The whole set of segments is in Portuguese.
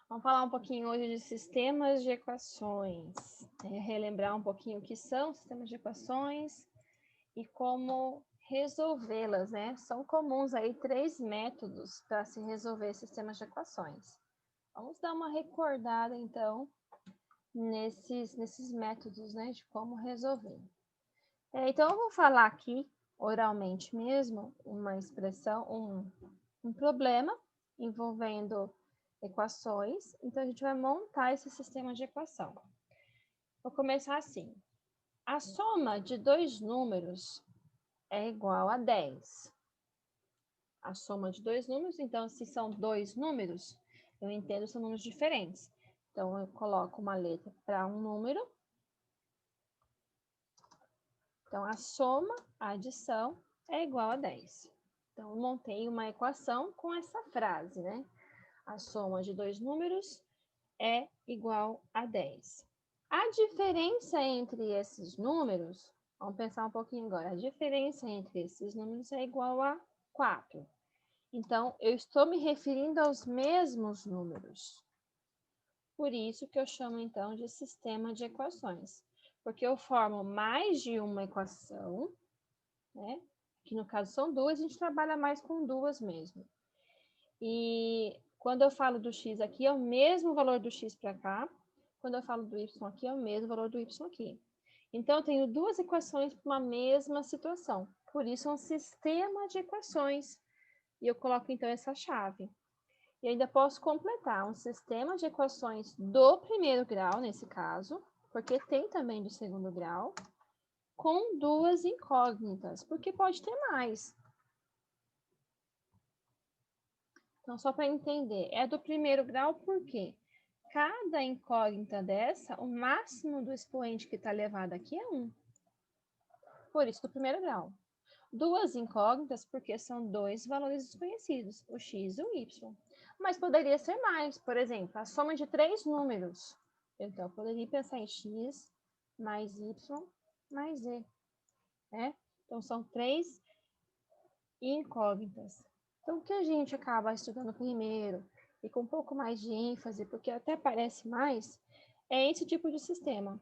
Vamos falar um pouquinho hoje de sistemas de equações, relembrar um pouquinho o que são sistemas de equações e como resolvê-las, né? São comuns aí 3 métodos para se resolver sistemas de equações. Vamos dar uma recordada, então, nesses métodos, né, de como resolver. Então, eu vou falar aqui, oralmente mesmo, uma expressão, um problema envolvendo equações. Então, a gente vai montar esse sistema de equação. Vou começar assim. A soma de dois números é igual a 10. A soma de dois números, então, se são dois números, eu entendo que são números diferentes. Então, eu coloco uma letra para um número. Então, a soma, a adição, é igual a 10. Então, eu montei uma equação com essa frase, né? A soma de dois números é igual a 10. A diferença entre esses números, vamos pensar um pouquinho agora, a diferença entre esses números é igual a 4. Então, eu estou me referindo aos mesmos números. Por isso que eu chamo, então, de sistema de equações. Porque eu formo mais de uma equação, né? Que no caso são duas, a gente trabalha mais com duas mesmo. E quando eu falo do x aqui, é o mesmo valor do x para cá. Quando eu falo do y aqui, é o mesmo valor do y aqui. Então, eu tenho duas equações para uma mesma situação. Por isso, é um sistema de equações. E eu coloco, então, essa chave. E ainda posso completar um sistema de equações do primeiro grau, nesse caso, porque tem também do segundo grau, com duas incógnitas, porque pode ter mais. Então, só para entender, é do primeiro grau porque cada incógnita dessa, o máximo do expoente que está elevado aqui é 1. Por isso, do primeiro grau. Duas incógnitas porque são dois valores desconhecidos, o x e o y. Mas poderia ser mais, por exemplo, a soma de três números. Então, eu poderia pensar em x mais y mais z. Né? Então, são três incógnitas. Então, o que a gente acaba estudando primeiro e com um pouco mais de ênfase, porque até parece mais, é esse tipo de sistema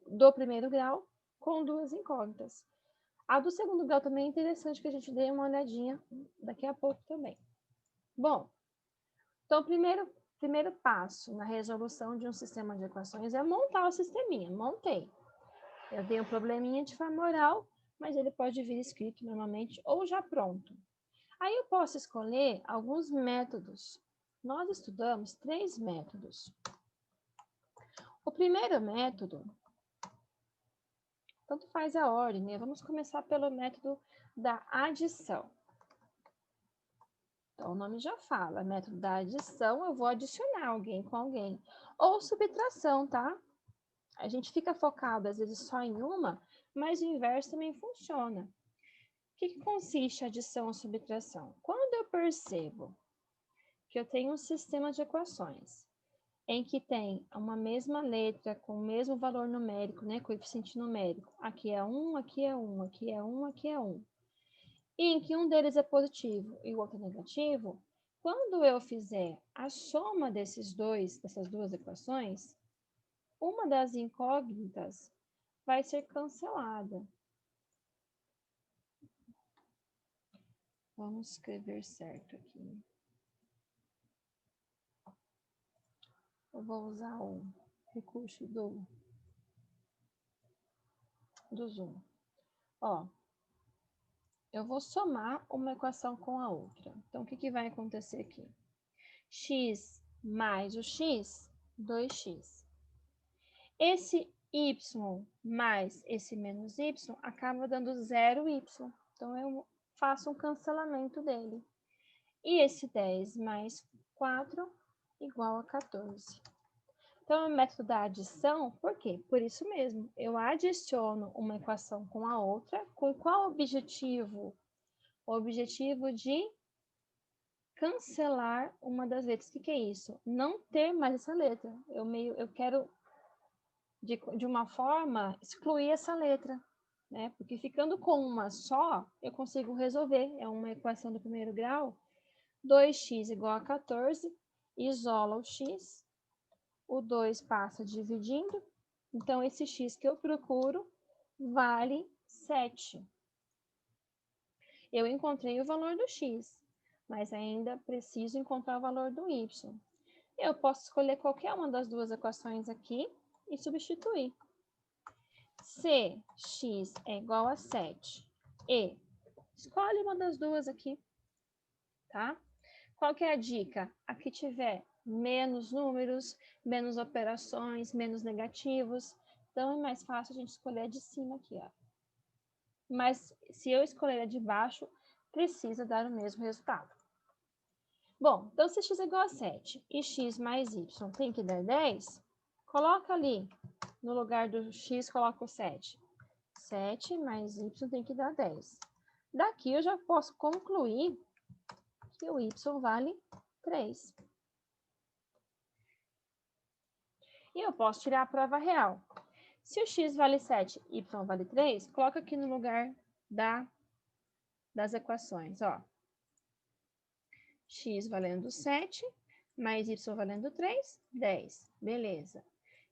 do primeiro grau com duas incógnitas. A do segundo grau também é interessante que a gente dê uma olhadinha daqui a pouco também. Bom, então o primeiro passo na resolução de um sistema de equações é montar o sisteminha. Montei. Eu dei um probleminha de forma oral, mas ele pode vir escrito normalmente ou já pronto. Aí eu posso escolher alguns métodos. Nós estudamos 3 métodos. O primeiro método, tanto faz a ordem, né? Vamos começar pelo método da adição. Então, o nome já fala, método da adição, eu vou adicionar alguém com alguém. Ou subtração, tá? A gente fica focado, às vezes, só em uma, mas o inverso também funciona. O que consiste a adição ou subtração? Quando eu percebo que eu tenho um sistema de equações em que tem uma mesma letra com o mesmo valor numérico, né, coeficiente numérico, aqui é 1, aqui é 1, aqui é 1, aqui é 1, e em que um deles é positivo e o outro é negativo, quando eu fizer a soma dessas duas equações, uma das incógnitas vai ser cancelada. Vamos escrever certo aqui. Eu vou usar o recurso do zoom. Ó, eu vou somar uma equação com a outra. Então, o que vai acontecer aqui? X mais o x, 2x. Esse y mais esse menos y acaba dando 0y. Então, eu faço um cancelamento dele. E esse 10 mais 4 igual a 14. Então, é o método da adição, por quê? Por isso mesmo, eu adiciono uma equação com a outra, com qual objetivo? O objetivo de cancelar uma das letras. O que é isso? Não ter mais essa letra. Eu quero, de uma forma, excluir essa letra, né? Porque ficando com uma só, eu consigo resolver. É uma equação do primeiro grau, 2x igual a 14, isola o x, o 2 passa dividindo, então esse x que eu procuro vale 7. Eu encontrei o valor do x, mas ainda preciso encontrar o valor do y. Eu posso escolher qualquer uma das duas equações aqui e substituir. Se x é igual a 7 e escolhe uma das duas aqui, tá? Qual que é a dica? Aqui tiver menos números, menos operações, menos negativos. Então, é mais fácil a gente escolher a de cima aqui, ó. Mas, se eu escolher a de baixo, precisa dar o mesmo resultado. Bom, então, se x é igual a 7 e x mais y tem que dar 10, coloca ali, no lugar do x, coloca o 7. 7 mais y tem que dar 10. Daqui, eu já posso concluir que o y vale 3. E eu posso tirar a prova real. Se o x vale 7 e y vale 3, coloca aqui no lugar das equações, ó. X valendo 7, mais y valendo 3, 10. Beleza.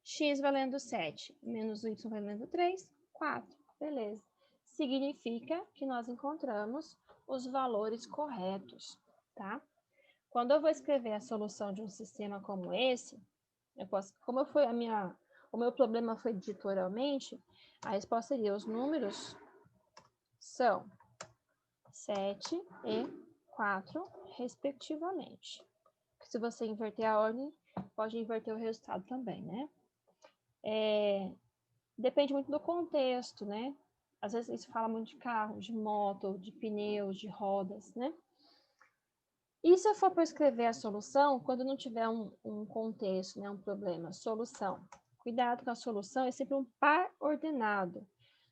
X valendo 7, menos y valendo 3, 4. Beleza. Significa que nós encontramos os valores corretos, tá? Quando eu vou escrever a solução de um sistema como esse, eu posso, como foi o meu problema foi dito oralmente, a resposta seria: os números são 7 e 4, respectivamente. Se você inverter a ordem, pode inverter o resultado também, né? Depende muito do contexto, né? Às vezes isso fala muito de carro, de moto, de pneus, de rodas, né? E se eu for para escrever a solução, quando não tiver um contexto, né, um problema, solução. Cuidado com a solução, é sempre um par ordenado.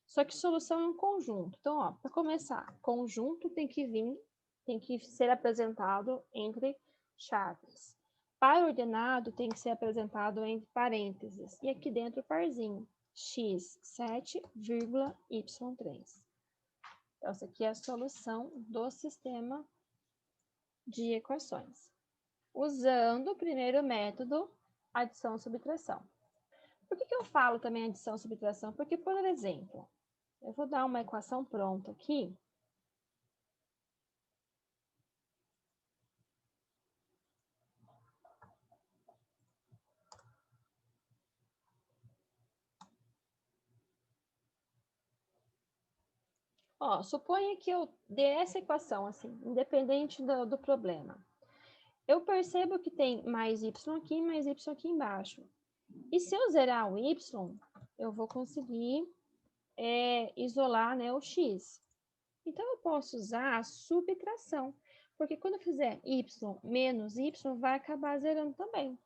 Só que solução é um conjunto. Então, ó, para começar, conjunto tem que ser apresentado entre chaves. Par ordenado tem que ser apresentado entre parênteses. E aqui dentro, parzinho. X, 7, y3. Então, essa aqui é a solução do sistema de equações, usando o primeiro método, adição e subtração. Por que eu falo também adição e subtração? Porque, por exemplo, eu vou dar uma equação pronta aqui. Ó, suponha que eu dê essa equação, assim, independente do problema. Eu percebo que tem mais y aqui e mais y aqui embaixo. E se eu zerar o y, eu vou conseguir isolar, né, o x. Então, eu posso usar a subtração, porque quando eu fizer y menos y, vai acabar zerando também.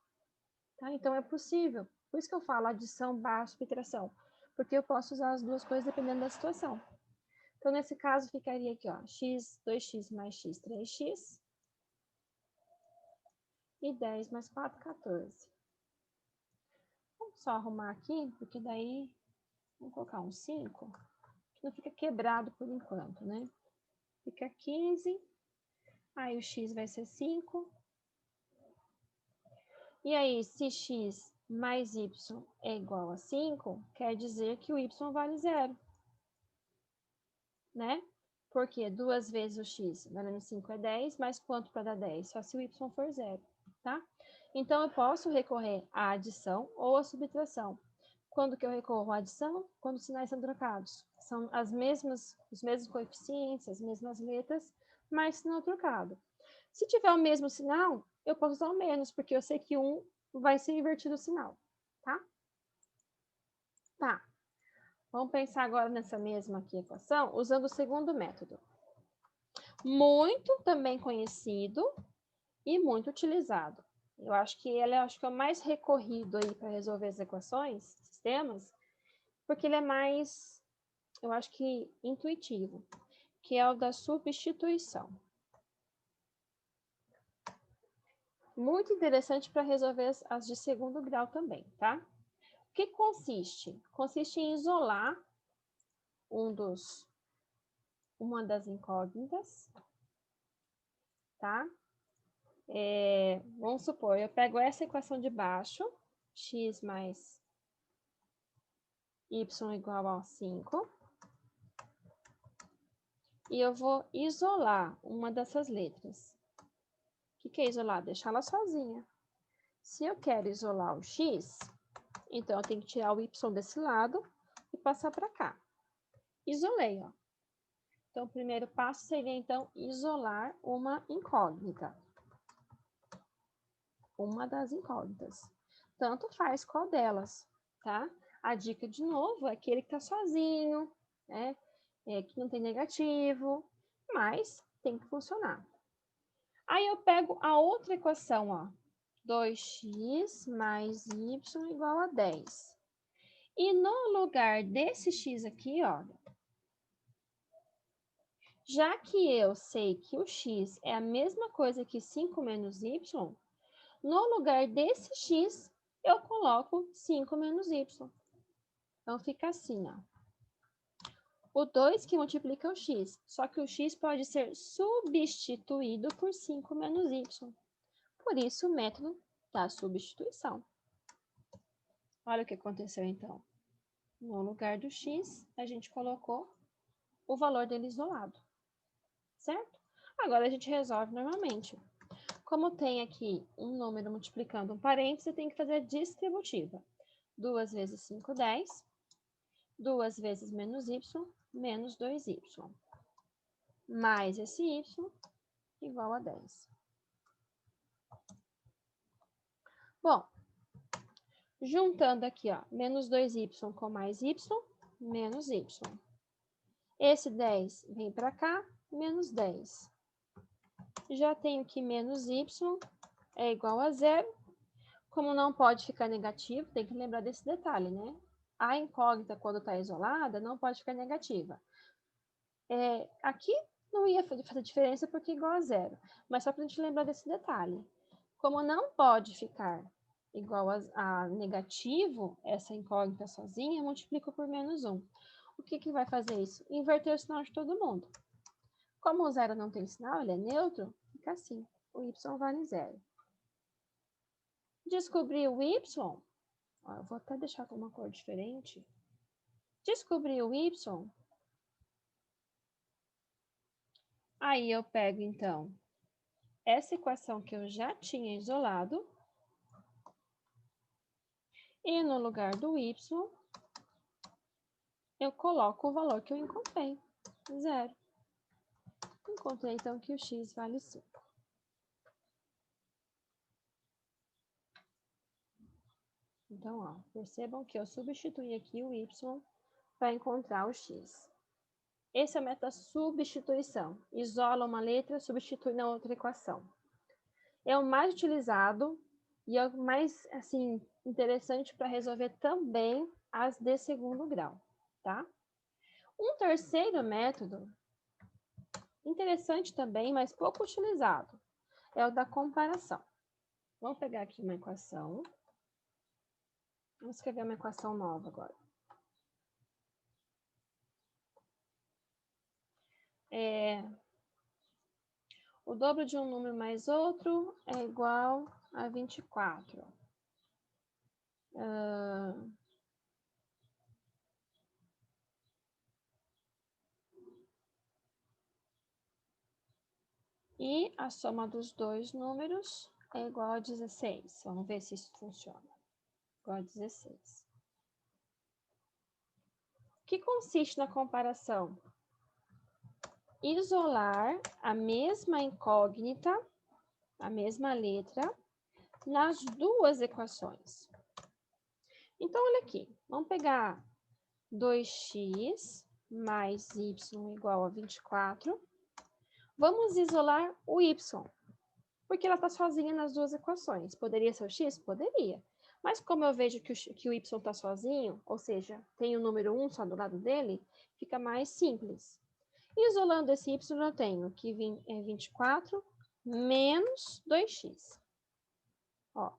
Tá? Então, é possível. Por isso que eu falo adição barra subtração, porque eu posso usar as duas coisas dependendo da situação. Então, nesse caso, ficaria aqui, ó, x, 2x mais x, 3x. E 10 mais 4, 14. Vamos só arrumar aqui, porque daí, vamos colocar um 5, que não fica quebrado por enquanto, né? Fica 15, aí o x vai ser 5. E aí, se x mais y é igual a 5, quer dizer que o y vale 0. Né? Porque 2 vezes o x valendo 5 é 10, mas quanto para dar 10? Só se o y for 0, tá? Então, eu posso recorrer à adição ou à subtração. Quando que eu recorro à adição? Quando os sinais são trocados. São os mesmos coeficientes, as mesmas letras, mas sinal trocado. Se tiver o mesmo sinal, eu posso usar o menos, porque eu sei que um vai ser invertido o sinal, tá? Tá. Vamos pensar agora nessa mesma aqui equação, usando o segundo método. Muito também conhecido e muito utilizado. Eu acho que ele é o mais recorrido aí para resolver as equações, sistemas, porque ele é mais, eu acho que intuitivo, que é o da substituição. Muito interessante para resolver as de segundo grau também, tá? O que consiste? Consiste em isolar uma das incógnitas, tá? Vamos supor, eu pego essa equação de baixo, x mais y igual a 5, e eu vou isolar uma dessas letras. O que é isolar? Deixar ela sozinha. Se eu quero isolar o x, então eu tenho que tirar o y desse lado e passar para cá. Isolei, ó. Então, o primeiro passo seria, então, isolar uma incógnita. Uma das incógnitas. Tanto faz qual delas, tá? A dica, de novo, é aquele que está sozinho, né? Que não tem negativo, mas tem que funcionar. Aí eu pego a outra equação, ó. 2x mais y igual a 10. E no lugar desse x aqui, ó, já que eu sei que o x é a mesma coisa que 5 menos y, no lugar desse x, eu coloco 5 menos y. Então, fica assim, ó. O 2 que multiplica o x, só que o x pode ser substituído por 5 menos y. Por isso, o método da substituição. Olha o que aconteceu, então. No lugar do x, a gente colocou o valor dele isolado, certo? Agora, a gente resolve normalmente. Como tem aqui um número multiplicando um parênteses, você tem que fazer a distributiva. 2 vezes 5, 10. 2 vezes menos y, menos 2y. Mais esse y, igual a 10. Bom, juntando aqui, ó, menos 2y com mais y, menos y. Esse 10 vem para cá, menos 10. Já tenho que menos y é igual a 0. Como não pode ficar negativo, tem que lembrar desse detalhe, né? A incógnita, quando está isolada, não pode ficar negativa. Aqui não ia fazer diferença porque é igual a 0. Mas só para a gente lembrar desse detalhe. Como não pode ficar igual a negativo, essa incógnita sozinha, eu multiplico por menos 1. O que vai fazer isso? Inverter o sinal de todo mundo. Como o 0 não tem sinal, ele é neutro, fica assim. O y vale 0. Descobrir o y, ó, eu vou até deixar com uma cor diferente. Descobrir o y, aí eu pego, então, essa equação que eu já tinha isolado, e no lugar do y, eu coloco o valor que eu encontrei, 0. Encontrei, então, que o x vale 5. Então, ó, percebam que eu substituí aqui o y para encontrar o x. Esse é o método da substituição. Isola uma letra, substitui na outra equação. É o mais utilizado e é o mais, assim, interessante para resolver também as de segundo grau, tá? Um terceiro método, interessante também, mas pouco utilizado, é o da comparação. Vamos pegar aqui uma equação. Vamos escrever uma equação nova agora. O dobro de um número mais outro é igual a 24. E a soma dos dois números é igual a 16. Vamos ver se isso funciona. Igual a 16. O que consiste na comparação? Isolar a mesma incógnita, a mesma letra, nas duas equações. Então, olha aqui. Vamos pegar 2x mais y igual a 24. Vamos isolar o y, porque ela está sozinha nas duas equações. Poderia ser o x? Poderia. Mas como eu vejo que o y está sozinho, ou seja, tem o número 1 só do lado dele, fica mais simples. Isolando esse y, eu tenho que 24 menos 2x. Ó.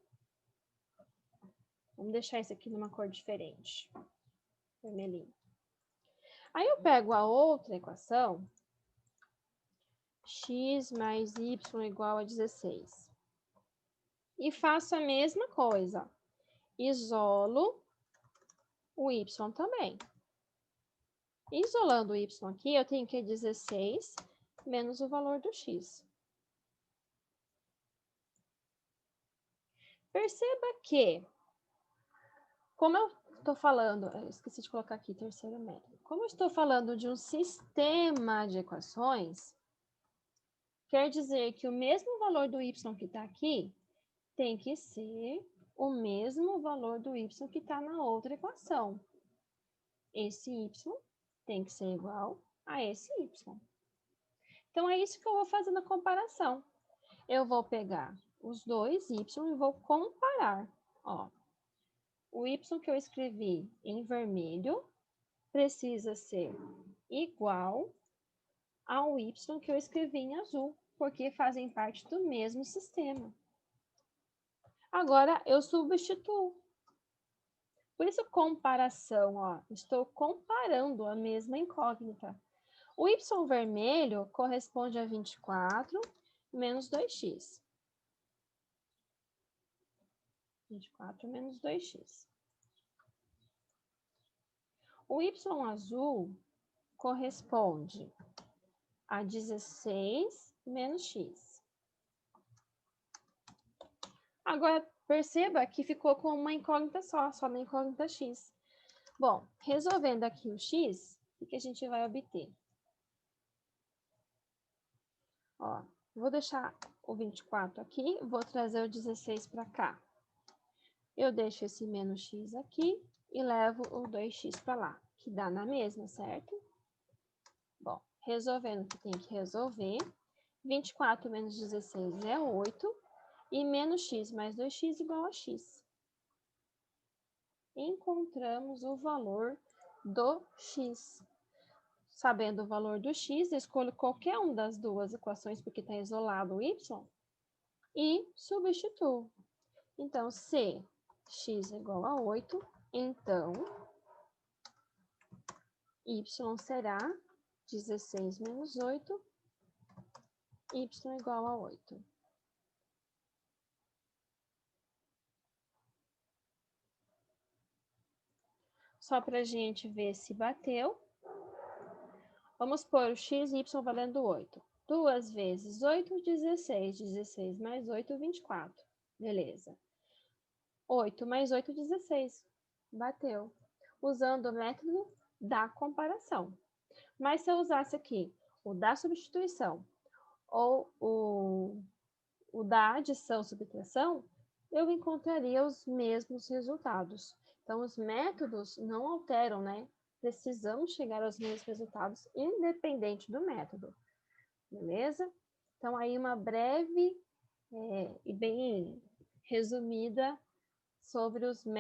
Vamos deixar esse aqui numa cor diferente. Vermelhinho. Aí eu pego a outra equação, x mais y igual a 16. e faço a mesma coisa. Isolo o y também. Isolando o y aqui, eu tenho que 16 menos o valor do x. Perceba que, como eu estou falando, eu esqueci de colocar aqui terceiro método. Como eu estou falando de um sistema de equações, quer dizer que o mesmo valor do y que está aqui tem que ser o mesmo valor do y que está na outra equação. Esse y tem que ser igual a esse y. Então, é isso que eu vou fazer na comparação. Eu vou pegar os dois y e vou comparar. Ó, o y que eu escrevi em vermelho precisa ser igual ao y que eu escrevi em azul, porque fazem parte do mesmo sistema. Agora, eu substituo. Por isso, comparação, ó, estou comparando a mesma incógnita. O y vermelho corresponde a 24 menos 2x. 24 menos 2x. O y azul corresponde a 16 menos x. Agora, perceba que ficou com uma incógnita só na incógnita x. Bom, resolvendo aqui o x, o que a gente vai obter? Ó, vou deixar o 24 aqui, vou trazer o 16 para cá. Eu deixo esse menos x aqui e levo o 2x para lá, que dá na mesma, certo? Bom, resolvendo o que tem que resolver, 24 menos 16 é 8, e menos x mais 2x igual a x. Encontramos o valor do x. Sabendo o valor do x, escolho qualquer uma das duas equações, porque está isolado o y, e substituo. Então, se x é igual a 8, então y será 16 menos 8, y igual a 8. Só para a gente ver se bateu. Vamos pôr o x e y valendo 8. 2 vezes 8, 16. 16 mais 8, 24. Beleza. 8 mais 8, 16. Bateu. Usando o método da comparação. Mas se eu usasse aqui o da substituição ou o da adição subtração, eu encontraria os mesmos resultados. Então, os métodos não alteram, né? Precisamos chegar aos mesmos resultados, independente do método. Beleza? Então, aí uma breve e bem resumida sobre os métodos